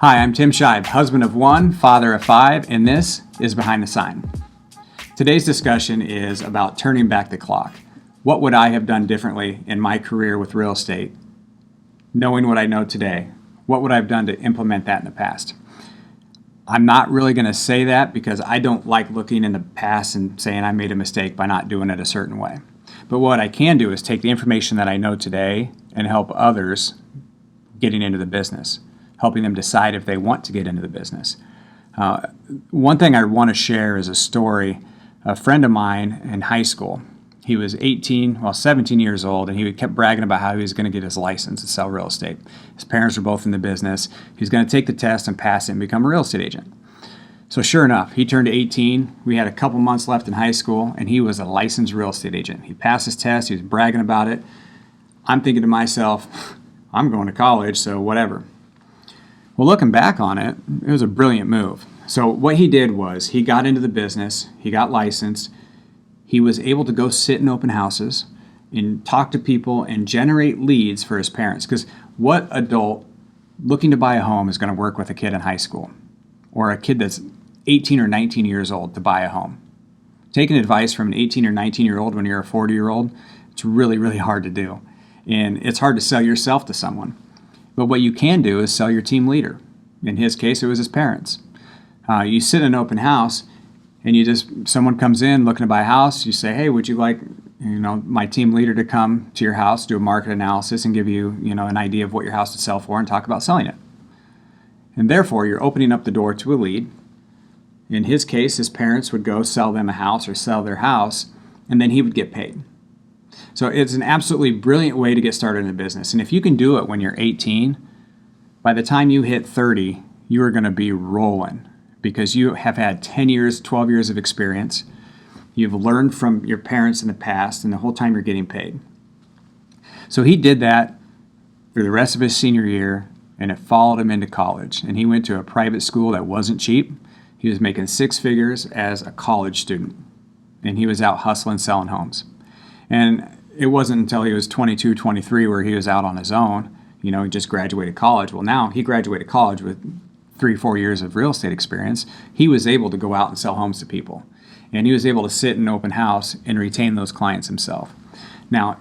Hi, I'm Tim Scheib, husband of one, father of five, and this is Behind the Sign. Today's discussion is about turning back the clock. What would I have done differently in my career with real estate? Knowing what I know today, what would I have done to implement that in the past? I'm not really going to say that because I don't like looking in the past and saying I made a mistake by not doing it a certain way. But what I can do is take the information that I know today and help others getting into the business, helping them decide if they want to get into the business. One thing I want to share is a story. A friend of mine in high school, he was 17 years old, and he kept bragging about how he was going to get his license to sell real estate. His parents were both in the business. He was going to take the test and pass it and become a real estate agent. So sure enough, he turned 18. We had a couple months left in high school, and he was a licensed real estate agent. He passed his test. He was bragging about it. I'm thinking to myself, I'm going to college, so whatever. Well, looking back on it, it was a brilliant move. So what he did was he got into the business, he got licensed, he was able to go sit in open houses and talk to people and generate leads for his parents. Because what adult looking to buy a home is going to work with a kid in high school or a kid that's 18 or 19 years old to buy a home? Taking advice from an 18 or 19-year-old when you're a 40-year-old, it's really, really hard to do. And it's hard to sell yourself to someone. But what you can do is sell your team leader. In his case, it was his parents. You sit in an open house, and someone comes in looking to buy a house. You say, "Hey, would you like, my team leader to come to your house, do a market analysis, and give you, an idea of what your house would sell for, and talk about selling it?" And therefore, you're opening up the door to a lead. In his case, his parents would go sell them a house or sell their house, and then he would get paid. So it's an absolutely brilliant way to get started in a business. And if you can do it when you're 18, by the time you hit 30, you are going to be rolling because you have had 10 years, 12 years of experience. You've learned from your parents in the past, and the whole time you're getting paid. So he did that for the rest of his senior year, and it followed him into college. And he went to a private school that wasn't cheap. He was making six figures as a college student, and he was out hustling, selling homes. And it wasn't until he was 22, 23 where he was out on his own. He just graduated college. Well, now he graduated college with 3-4 years of real estate experience. He was able to go out and sell homes to people. And he was able to sit in an open house and retain those clients himself. Now,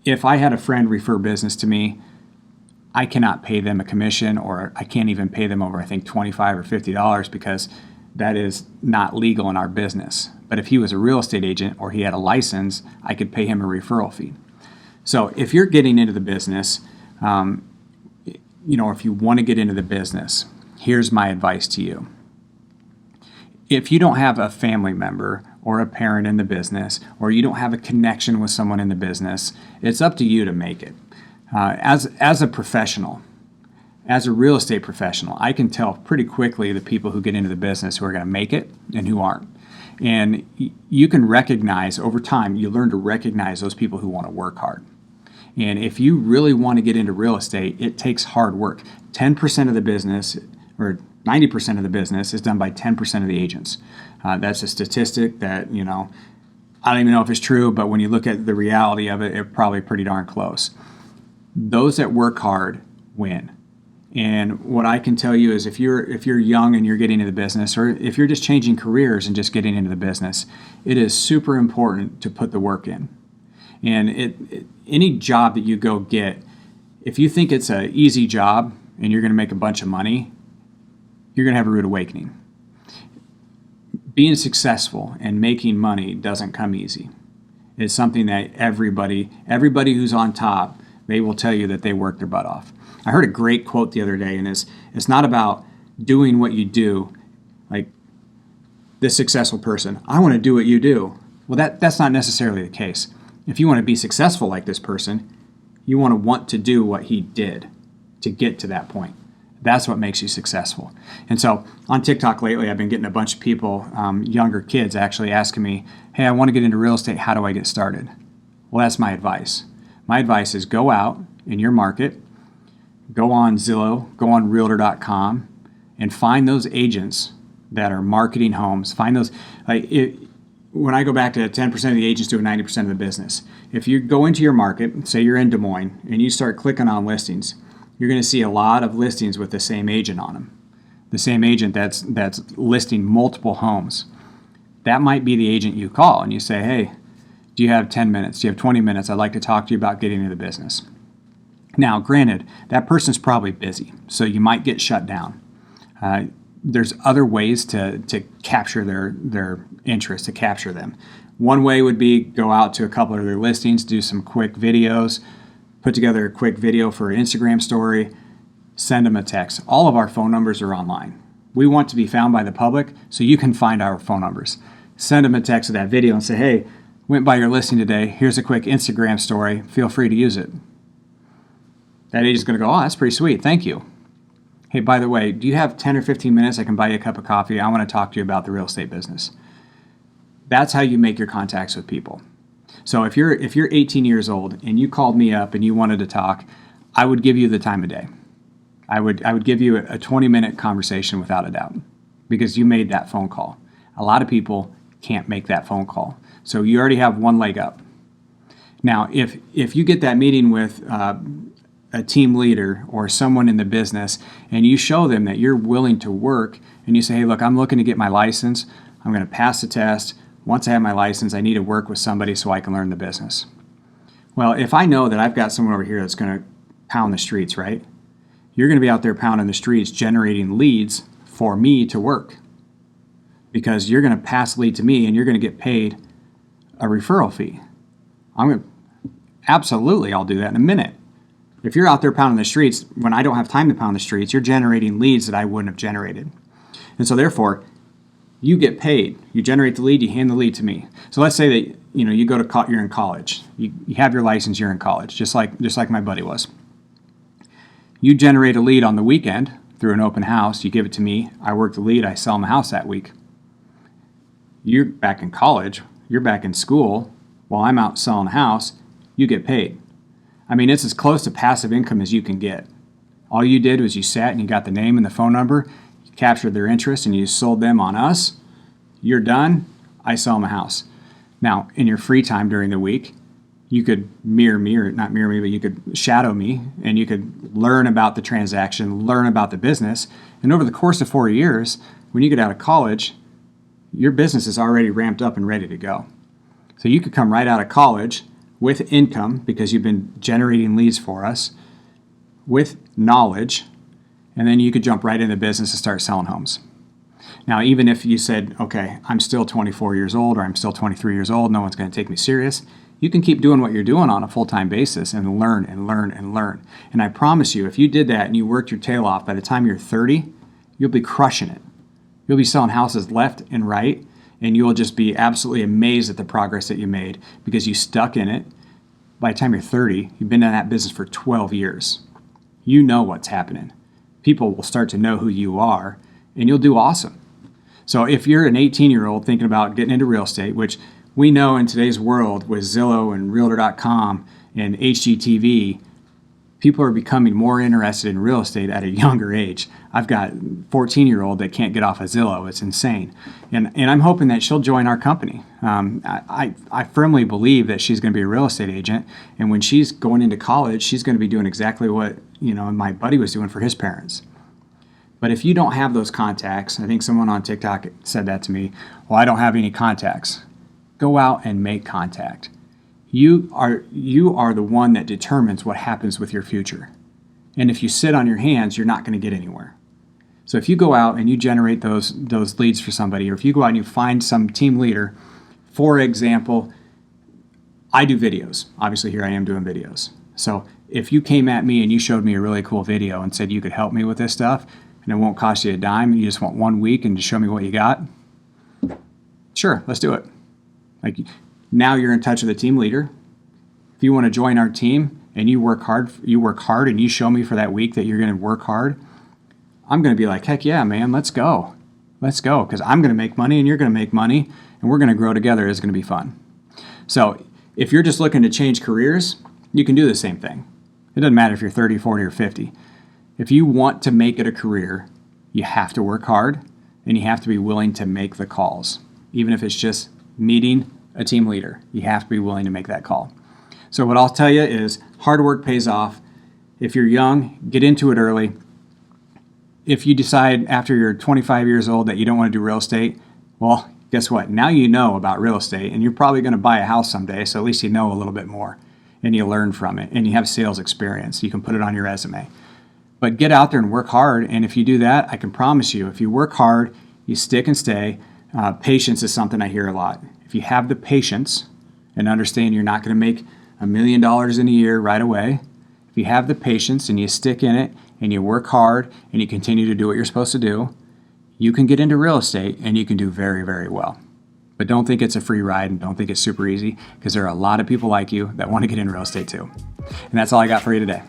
if I had a friend refer business to me, I cannot pay them a commission, or I can't even pay them over, I think, $25 or $50 because that is not legal in our business. But if he was a real estate agent or he had a license, I could pay him a referral fee. So if you're getting into the business, if you want to get into the business, here's my advice to you. If you don't have a family member or a parent in the business, or you don't have a connection with someone in the business, it's up to you to make it. As a professional, as a real estate professional, I can tell pretty quickly the people who get into the business who are going to make it and who aren't. And you can recognize over time, you learn to recognize those people who want to work hard. And if you really want to get into real estate, it takes hard work. 10% of the business, or 90% of the business, is done by 10% of the agents. That's a statistic that, I don't even know if it's true, but when you look at the reality of it, it's probably pretty darn close. Those that work hard win. And what I can tell you is if you're young and you're getting into the business, or if you're just changing careers and just getting into the business, it is super important to put the work in. And any job that you go get, if you think it's an easy job and you're going to make a bunch of money, you're going to have a rude awakening. Being successful and making money doesn't come easy. It's something that everybody who's on top, they will tell you that they work their butt off. I heard a great quote the other day, and it's not about doing what you do, like this successful person. I want to do what you do. Well, that's not necessarily the case. If you want to be successful like this person, you want to do what he did to get to that point. That's what makes you successful. And so on TikTok lately, I've been getting a bunch of people, younger kids, actually asking me, "Hey, I want to get into real estate. How do I get started?" Well, that's my advice. My advice is go out in your market, go on Zillow, go on Realtor.com, and find those agents that are marketing homes. Find those. When I go back to 10% of the agents doing 90% of the business, if you go into your market, say you're in Des Moines, and you start clicking on listings, you're going to see a lot of listings with the same agent on them. the same agent that's listing multiple homes. That might be the agent you call and you say, hey, do you have 10 minutes? Do you have 20 minutes? I'd like to talk to you about getting into the business. Now, granted, that person's probably busy, so you might get shut down. There's other ways to capture their interest, to capture them. One way would be go out to a couple of their listings, do some quick videos, put together a quick video for an Instagram story, send them a text. All of our phone numbers are online. We want to be found by the public, so you can find our phone numbers. Send them a text of that video and say, hey, went by your listing today. Here's a quick Instagram story. Feel free to use it. That agent's going to go, oh, that's pretty sweet. Thank you. Hey, by the way, do you have 10 or 15 minutes? I can buy you a cup of coffee. I want to talk to you about the real estate business. That's how you make your contacts with people. So if you're 18 years old and you called me up and you wanted to talk, I would give you the time of day. I would give you a 20-minute conversation without a doubt because you made that phone call. A lot of people can't make that phone call. So you already have one leg up. Now, if you get that meeting with a team leader or someone in the business and you show them that you're willing to work and you say, hey, look, I'm looking to get my license. I'm going to pass the test. Once I have my license, I need to work with somebody so I can learn the business. Well, if I know that I've got someone over here that's going to pound the streets, right? You're going to be out there pounding the streets, generating leads for me to work because you're going to pass the lead to me and you're going to get paid a referral fee. Absolutely, I'll do that in a minute. If you're out there pounding the streets, when I don't have time to pound the streets, you're generating leads that I wouldn't have generated. And so therefore, you get paid. You generate the lead, you hand the lead to me. So let's say that you go to you're in college. You have your license, you're in college, just like my buddy was. You generate a lead on the weekend through an open house, you give it to me, I work the lead, I sell them a house that week. You're back in college, you're back in school, while I'm out selling a house, you get paid. I mean, it's as close to passive income as you can get. All you did was you sat and you got the name and the phone number, you captured their interest, and you sold them on us. You're done. I sell them a house. Now, in your free time during the week, you could not mirror me, but you could shadow me, and you could learn about the transaction, learn about the business. And over the course of 4 years, when you get out of college, your business is already ramped up and ready to go. So you could come right out of college with income because you've been generating leads for us, with knowledge, and then you could jump right into business and start selling homes. Now, even if you said, okay, I'm still 24 years old or I'm still 23 years old, no one's going to take me serious, you can keep doing what you're doing on a full-time basis and learn and learn and learn. And I promise you, if you did that and you worked your tail off, by the time you're 30, you'll be crushing it. You'll be selling houses left and right, and you'll just be absolutely amazed at the progress that you made because you stuck in it. By the time you're 30, you've been in that business for 12 years. You know what's happening. People will start to know who you are, and you'll do awesome. So if you're an 18-year-old thinking about getting into real estate, which we know in today's world with Zillow and Realtor.com and HGTV, people are becoming more interested in real estate at a younger age. I've got a 14-year-old that can't get off of Zillow. It's insane. And I'm hoping that she'll join our company. I firmly believe that she's going to be a real estate agent. And when she's going into college, she's going to be doing exactly what my buddy was doing for his parents. But if you don't have those contacts, I think someone on TikTok said that to me, well, I don't have any contacts. Go out and make contact. You are the one that determines what happens with your future. And if you sit on your hands, you're not going to get anywhere. So if you go out and you generate those leads for somebody, or if you go out and you find some team leader, for example, I do videos. Obviously here I am doing videos. So if you came at me and you showed me a really cool video and said you could help me with this stuff, and it won't cost you a dime, you just want 1 week and just show me what you got, sure, let's do it. Like, now you're in touch with a team leader. If you want to join our team and you work hard and you show me for that week that you're going to work hard, I'm going to be like, heck yeah, man, let's go. Let's go, because I'm going to make money and you're going to make money and we're going to grow together. It's going to be fun. So if you're just looking to change careers, you can do the same thing. It doesn't matter if you're 30, 40, or 50. If you want to make it a career, you have to work hard and you have to be willing to make the calls. Even if it's just meeting a team leader, you have to be willing to make that call. So what I'll tell you is hard work pays off. If you're young, get into it early. if you decide after you're 25 years old that you don't want to do real estate, well, guess what? Now you know about real estate, and you're probably going to buy a house someday, so at least you know a little bit more, and you learn from it, and you have sales experience. You can put it on your resume. But get out there and work hard, and if you do that, I can promise you, if you work hard, you stick and stay, patience is something I hear a lot. If you have the patience and understand you're not going to make $1 million in a year right away, if you have the patience and you stick in it and you work hard and you continue to do what you're supposed to do, you can get into real estate and you can do very, very well. But don't think it's a free ride and don't think it's super easy, because there are a lot of people like you that want to get into real estate too. And that's all I got for you today.